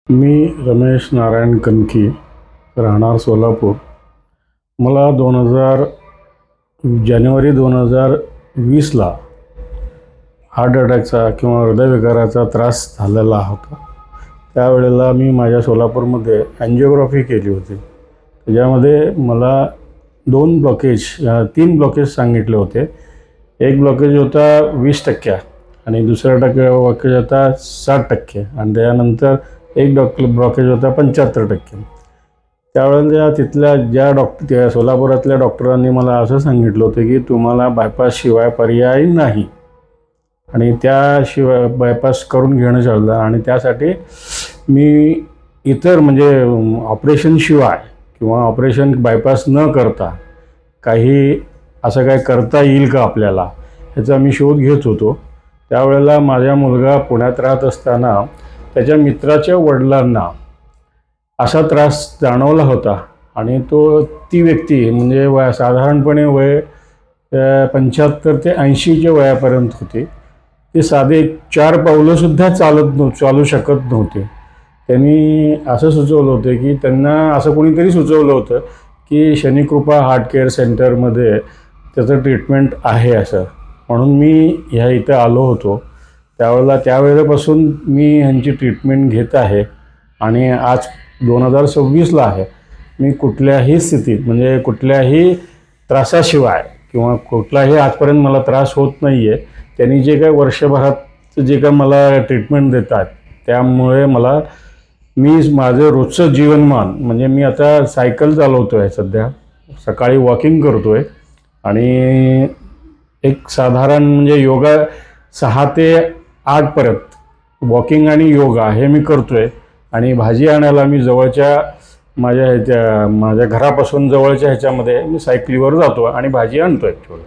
मी रमेश नारायण कनकी, राहणार सोलापूर. मला जानेवारी 2020ला हार्ट अटॅकचा किंवा हृदयविकाराचा त्रास झालेला होता. त्यावेळेला मी माझ्या सोलापूरमध्ये अँजिओग्राफी केली होती. त्याच्यामध्ये मला 3 ब्लॉकेज सांगितले होते. एक ब्लॉकेज होता 20% आणि दुसरा ब्लॉकेज होता 60% आणि त्यानंतर एक ब्लॉकेज होता 75%. त्यावेळेला त्या सोलापुरातल्या डॉक्टरांनी मला असं सांगितलं होतं की तुम्हाला बायपासशिवाय पर्याय नाही आणि त्याशिवाय बायपास करून घेणं चाललं. आणि त्यासाठी मी इतर ऑपरेशनशिवाय किंवा ऑपरेशन बायपास न करता काही असं काय करता येईल का आपल्याला, ह्याचा मी शोध घेत होतो. त्यावेळेला माझा मुलगा पुण्यात राहत असताना त्याच्या मित्राच्या वडिलांना असा त्रास जाणवला होता आणि ती व्यक्ती साधारणपणे वय 75 ते 80च्या वयापर्यंत होते. ते साधे 4 पावलंसुद्धा चालू शकत नव्हते. त्यांनी असं सुचवलं होतं की त्यांना असं कोणीतरी सुचवलं होतं की शनिकृपा हार्ट केअर सेंटरमध्ये त्याचं ट्रीटमेंट आहे असं. म्हणून मी इथं आलो होतो. त्यावेळेपासून मी ह्यांची ट्रीटमेंट घेत आहे आणि आज 2026ला आहे. मी कुठल्याही स्थितीत कुठल्याही त्रासाशिवाय किंवा कुठलाही आजपर्यंत मला त्रास होत नाही आहे. त्यांनी जे काय वर्षभरात जे काय मला ट्रीटमेंट देतात त्यामुळे मी माझं रोजचं जीवनमान मी आता सायकल चालवतो आहे, सध्या सकाळी वॉकिंग करतो आहे आणि एक साधारण योगा 6 ते 8 पर्यंत वॉकिंग आणि योगा हे मी करतो आहे. आणि भाजी आणायला मी जवळच्या माझ्या घरापासून जवळच्या ह्याच्यामध्ये मी सायकलीवर जातो आणि भाजी आणतो ॲक्च्युअली.